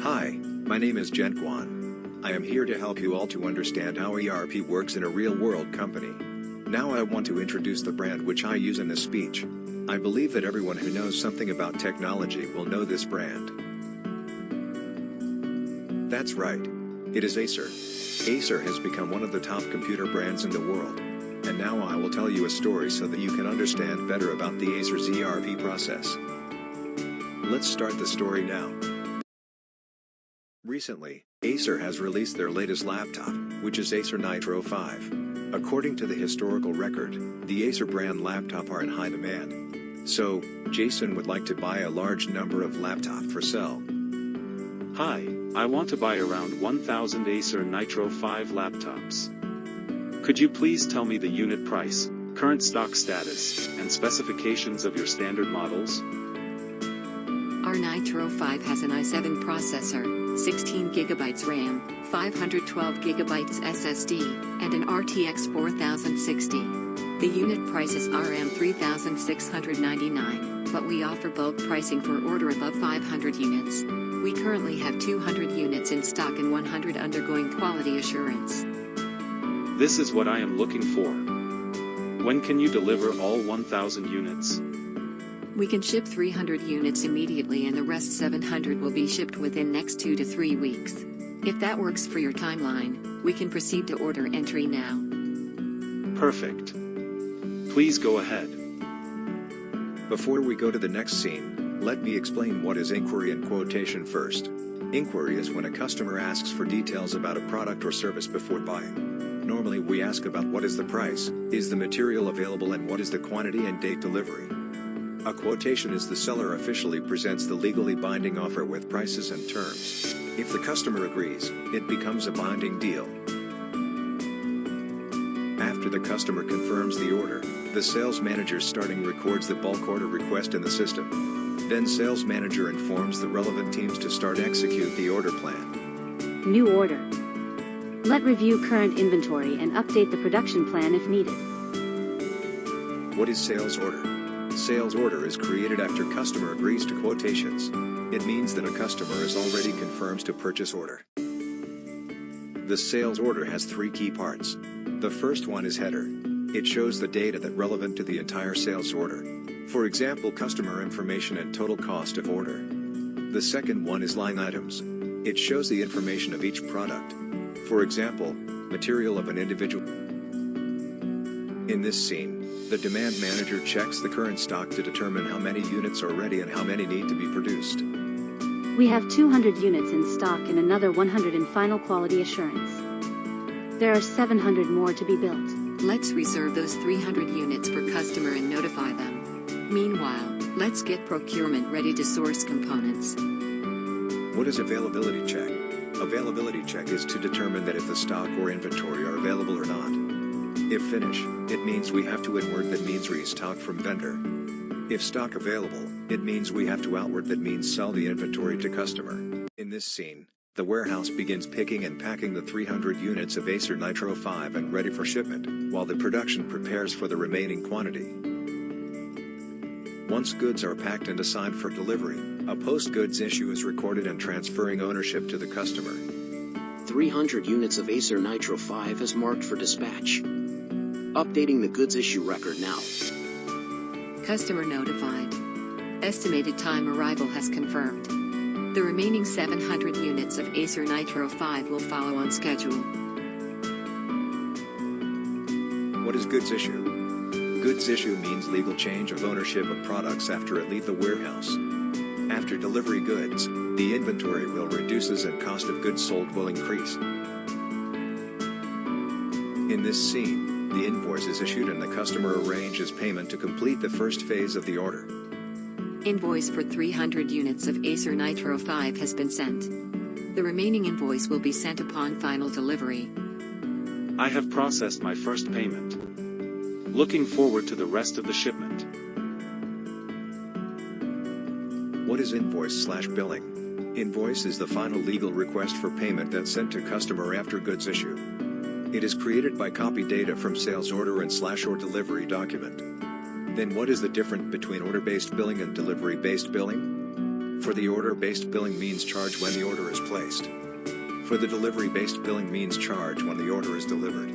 Hi, my name is QUAN. I am here to help you all to understand how ERP works in a real-world company. Now I want to introduce the brand which I use in this speech. I believe that everyone who knows something about technology will know this brand. That's right. It is Acer. Acer has become one of the top computer brands in the world. And now I will tell you a story so that you can understand better about the Acer's ERP process. Let's start the story now. Recently, Acer has released their latest laptop, which is Acer Nitro 5. According to the historical record, the Acer brand laptop are in high demand. So, Jason would like to buy a large number of laptop for sale. Hi, I want to buy around 1,000 Acer Nitro 5 laptops. Could you please tell me the unit price, current stock status, and specifications of your standard models? Our Nitro 5 has an i7 processor, 16GB RAM, 512GB SSD, and an RTX 4060. The unit price is Rm 3,699, but we offer bulk pricing for order above 500 units. We currently have 200 units in stock and 100 undergoing quality assurance. This is what I am looking for. When can you deliver all 1,000 units? We can ship 300 units immediately and the rest 700 will be shipped within next 2 to 3 weeks. If that works for your timeline, we can proceed to order entry now. Perfect. Please go ahead. Before we go to the next scene, let me explain what is inquiry and quotation first. Inquiry is when a customer asks for details about a product or service before buying. Normally we ask about what is the price, is the material available, and what is the quantity and date delivery. A quotation is the seller officially presents the legally binding offer with prices and terms. If the customer agrees, it becomes a binding deal. After the customer confirms the order, the sales manager records the bulk order request in the system. Then sales manager informs the relevant teams to start execute the order plan. New order. Let review current inventory and update the production plan if needed. What is sales order? Sales order is created after customer agrees to quotations. It means that a customer is already confirms to purchase order. The sales order has 3 key parts. The first one is header. It shows the data that relevant to the entire sales order. For example, customer information and total cost of order. The second one is line items. It shows the information of each product. For example, material of an individual. In this scene, the demand manager checks the current stock to determine how many units are ready and how many need to be produced. We have 200 units in stock and another 100 in final quality assurance. There are 700 more to be built. Let's reserve those 300 units per customer and notify them. Meanwhile, let's get procurement ready to source components. What is availability check? Availability check is to determine that if the stock or inventory are available or not. If finish, it means we have to inward, that means restock from vendor. If stock available, it means we have to outward, that means sell the inventory to customer. In this scene, the warehouse begins picking and packing the 300 units of Acer Nitro 5 and ready for shipment, while the production prepares for the remaining quantity. Once goods are packed and assigned for delivery, a post-goods issue is recorded and transferring ownership to the customer. 300 units of Acer Nitro 5 is marked for dispatch. Updating the goods issue record now. Customer notified. Estimated time arrival has confirmed. The remaining 700 units of Acer Nitro 5 will follow on schedule. What is goods issue? Goods issue means legal change of ownership of products after it leave the warehouse. After delivery goods, the inventory will reduces and cost of goods sold will increase. In this scene, the invoice is issued and the customer arranges payment to complete the first phase of the order. Invoice for 300 units of Acer Nitro 5 has been sent. The remaining invoice will be sent upon final delivery. I have processed my first payment. Looking forward to the rest of the shipment. What is invoice/billing? Invoice is the final legal request for payment that's sent to customer after goods issue. It is created by copy data from sales order and /or delivery document. Then what is the difference between order-based billing and delivery-based billing? For the order-based billing means charge when the order is placed. For the delivery-based billing means charge when the order is delivered.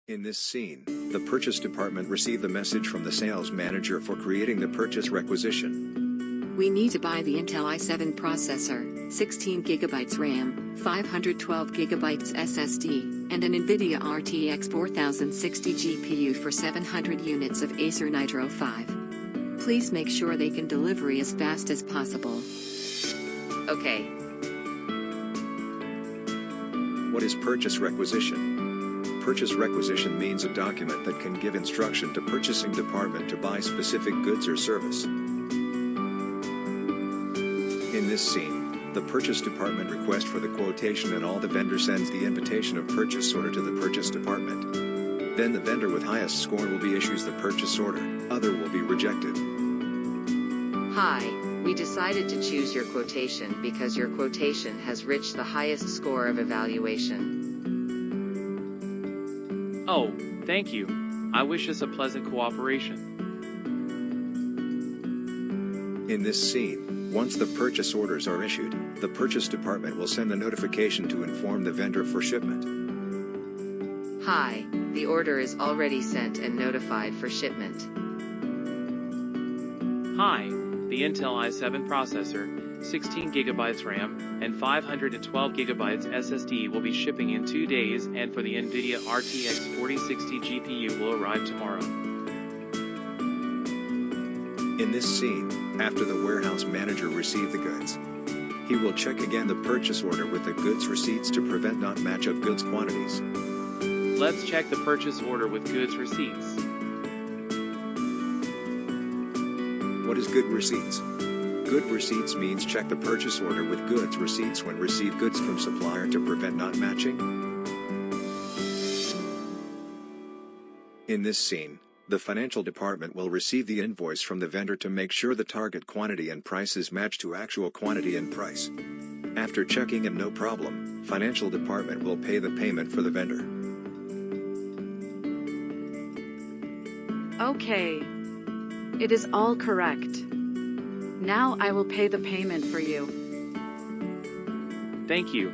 In this scene, the purchase department received the message from the sales manager for creating the purchase requisition. We need to buy the Intel i7 processor, 16GB RAM, 512GB SSD, and an NVIDIA RTX 4060 GPU for 700 units of Acer Nitro 5. Please make sure they can deliver as fast as possible. Okay. What is purchase requisition? Purchase requisition means a document that can give instruction to purchasing department to buy specific goods or service. In this scene, the purchase department requests for the quotation and all the vendor sends the invitation of purchase order to the purchase department. Then the vendor with highest score will be issues the purchase order, other will be rejected. Hi, we decided to choose your quotation because your quotation has reached the highest score of evaluation. Oh, thank you. I wish us a pleasant cooperation. In this scene, once the purchase orders are issued, the purchase department will send the notification to inform the vendor for shipment. Hi, the order is already sent and notified for shipment. Hi, the Intel i7 processor, 16GB RAM, and 512GB SSD will be shipping in 2 days, and for the NVIDIA RTX 4060 GPU will arrive tomorrow. In this scene, after the warehouse manager received the goods, he will check again the purchase order with the goods receipts to prevent not match of goods quantities. Let's check the purchase order with goods receipts. What is good receipts? Good receipts means check the purchase order with goods receipts when receive goods from supplier to prevent not matching. In this scene, the financial department will receive the invoice from the vendor to make sure the target quantity and price is matched to actual quantity and price. After checking and no problem, financial department will pay the payment for the vendor. Okay. It is all correct. Now I will pay the payment for you. Thank you.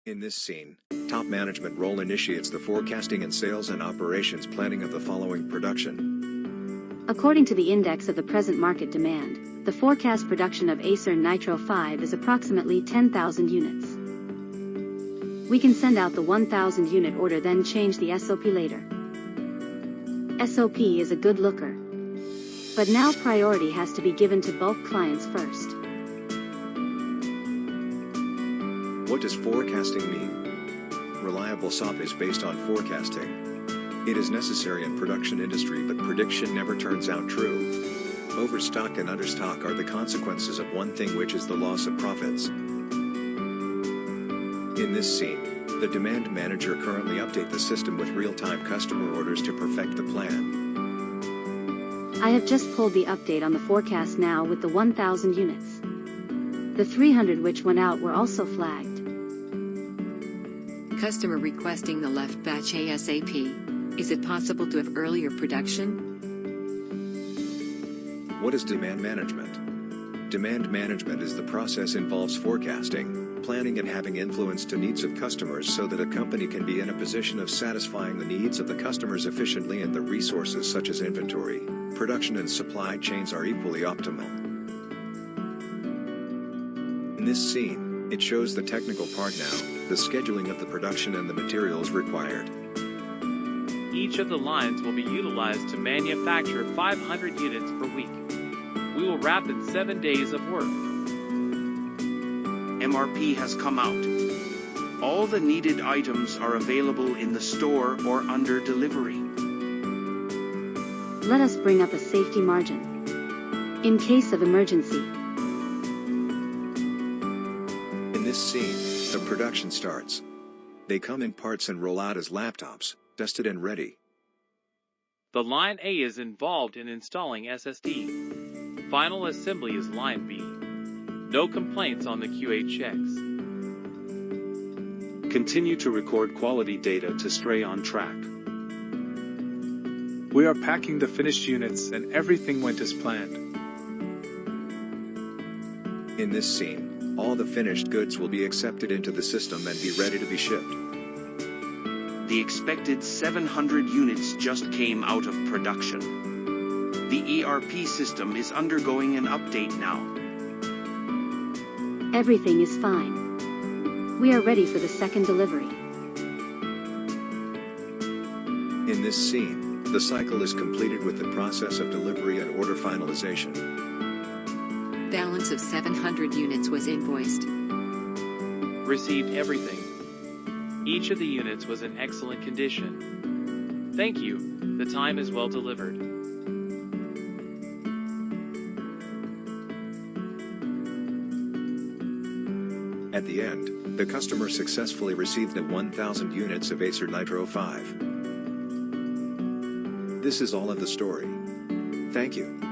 In this scene, top management role initiates the forecasting and sales and operations planning of the following production. According to the index of the present market demand, the forecast production of Acer Nitro 5 is approximately 10,000 units. We can send out the 1,000 unit order, then change the SOP later. SOP is a good looker. But now priority has to be given to bulk clients first. What does forecasting mean? Reliable SOP is based on forecasting. It is necessary in production industry, but prediction never turns out true. Overstock and understock are the consequences of one thing, which is the loss of profits. In this scene, the demand manager currently updates the system with real-time customer orders to perfect the plan. I have just pulled the update on the forecast now with the 1,000 units. The 300 which went out were also flagged. Customer requesting the left batch ASAP. Is it possible to have earlier production? What is demand management? Demand management is the process involves forecasting, planning and having influence to needs of customers so that a company can be in a position of satisfying the needs of the customers efficiently, and the resources such as inventory, production and supply chains are equally optimal. In this scene, it shows the technical part now, the scheduling of the production and the materials required. Each of the lines will be utilized to manufacture 500 units per week. We will wrap in 7 days of work. MRP has come out. All the needed items are available in the store or under delivery. Let us bring up a safety margin. In case of emergency. In this scene, the production starts. They come in parts and roll out as laptops, tested and ready. The line A is involved in installing SSD. Final assembly is line B. No complaints on the QA checks. Continue to record quality data to stay on track. We are packing the finished units and everything went as planned. In this scene, all the finished goods will be accepted into the system and be ready to be shipped. The expected 700 units just came out of production. The ERP system is undergoing an update now. Everything is fine. We are ready for the second delivery. In this scene, the cycle is completed with the process of delivery and order finalization. Balance of 700 units was invoiced. Received everything. Each of the units was in excellent condition. Thank you, the time is well delivered. At the end, the customer successfully received the 1,000 units of Acer Nitro 5. This is all of the story. Thank you.